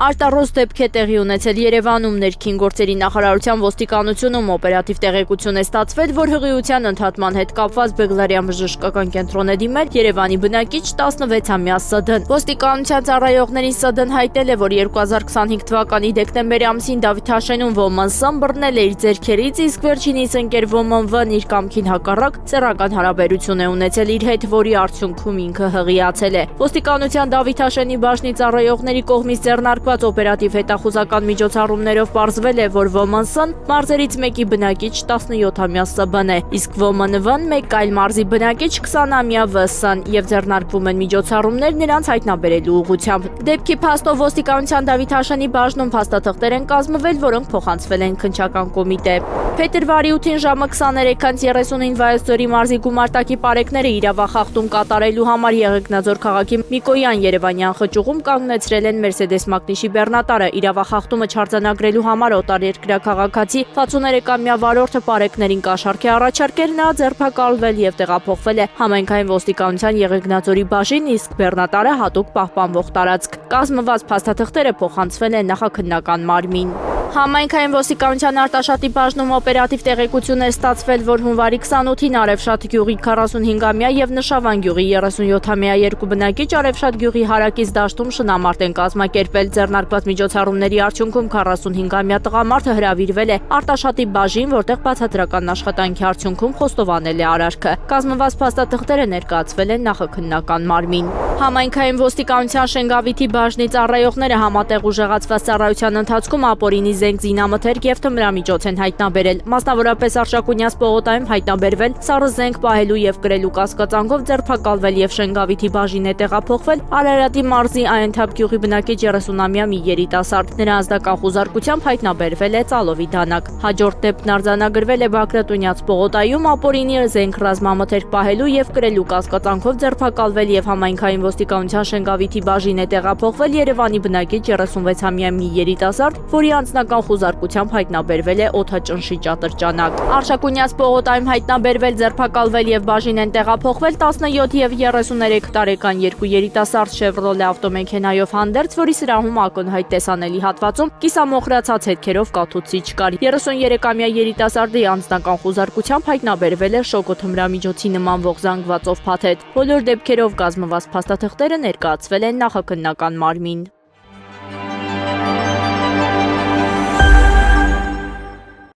Արտառոց դեպք է տեղի ունեցել Երևանում ներքին գործերի նախարարության ոստիկանությունում օպերատիվ տեղեկություն է ստացվել, որ հղիության ընդհատման հետ կապված Բեգլարյան բժշկական կենտրոն է դիմել Երևանի բնակիչ 16-ամյա ՍԴ-ն։ Ոստիկանության ծառայողներին ՍԴ-ն հայտնել է, որ 2025 թվականի դեկտեմբերի ամսին Դավիթաշենում Ոման Ս-ն բռնել է իր ձեռքերից, իսկ վերջինիս ընկեր Ոման Վ-ն իր կամքին հակառակ սեռական հարաբերություն է ունեցել իր հետ, որի արդյունքում ինքը հղիացել է։ Ոստիկանության Դավիթաշենի բաժնի ծառայողների կողմից ձեռնարկված օպերատիվ հետախուզական միջոցառումներով պարզվել է, որ Ոման Ս-ն մարզերից մեկի բնակիչ 17-ամյա ՍԲ-ն է, իսկ Ոման Վ-ն մեկ այլ մարզի բնակիչ 20-ամյա ՎՍ-ն եւ ձեռնարկվում են միջոցառումներ նրանց հայտնաբերելու ուղղությամբ։ Դեպքի փաստով ոստիկանության Դավիթաշենի բաժնում փաստաթղթեր են կազմվել, որոնք փոխանցվել են քննչական կոմիտե։ Փետրվարի 8-ին ժամը 23:39-ին Վայոց-Ձորի մարզի գումարտակի պարեկները իրավախախտում կատարելու համար Եղեգնաձոր քաղաքի Միկոյան Երևանյան խճուղում կանգնեցրել են Մերսեդես Մակնիշի բեռնատարը։ Իրավախախտումը չարձանագրելու համար օտարերկրյա քաղաքացի 63-ամյա վարորդը պարեկներին կաշառք է առաջարկել, նա ձերբակալվել եւ տեղափոխվել է համայնքային ոստիկանության Եղեգնաձորի բաժին, իսկ բեռնատարը հատուկ պահպանվող տարածք։ Կազմված փաստաթղթերը փոխանցվել են նախաքննական մարմին։ Համայնքային ոստիկանության Արտաշատի բաժնում օպերատիվ տեղեկություն է ստացվել, որ հունվարի 28-ին Արևշատ գյուղի 45-ամյա եւ Նշավան գյուղի 37-ամյա երկու բնակիչ Արևշատ գյուղի հարակից դաշտում շնամարտ են կազմակերպել։ Ձեռնարկված միջոցառումների արդյունքում 45-ամյա տղամարդը հրավիրվել է Արտաշատի բաժին, որտեղ բացատրական աշխատանքի արդյունքում խոստովանել է արարքը։ Կազմված փաստաթղթերը ներկայացվել են նախաքննական մարմին։ Համայնքային ոստիկանության Շենգավիթի բաժնի ծառայողները համատեղ ուժեղացված ծառայության ընթացքում ապօրինի զենք, զինամթերք եւ թմրամիջոց են հայտնաբերել։ Մասնավորապես Արշակունյաց պողոտայում հայտնաբերվել սառը զենք պահելու եւ կրելու կասկածանքով ձերբակալվել եւ Շենգավիթի բաժին է տեղափոխվել Արարատի մարզի Այնթափ գյուղի բնակիչ 30-ամյա մի երիտասարդ։ Նրա ազդական խուզարկությամբ հայտնաբերվել է ծալովի դանակ։ Հաջորդ դեպքն արձանագրվել է Բագրատունյաց պողոտայում ապօրինի զենք ռազմամթերք պահելու եւ կրելու կասկածանքով ձերբակալվել եւ համայնքային ոստիկանության Շենգավիթի բաժին է տեղափոխվել Երևանի բնակիչ 36-ամյա մի երիտասարդ, որի անձնական խուզարկությամբ հայտնաբերվել է օդաճնշի ատրճանակ։ Արշակունյաց պողոտայում հայտնաբերվել, ձերբակալվել եւ բաժին են տեղափոխվել 17 եւ 33 տարեկան երկու երիտասարդ Chevrolet ավտոմեքենայով հանդերձ, որի սրահում ակնհայտ տեսանելի հատվածում կիսամոխրացած հետքերով կաթուցիչ կար։ 33-ամյա երիտասարդի անձնական խուզարկությամբ հայտնաբերվել է շոկոթմրամիջոցի նմանվող զանգվածով փաթեթ։ Բոլոր դեպքերով կազմված փաստաթղթերը ներկայացվել են նախաքննական մարմին։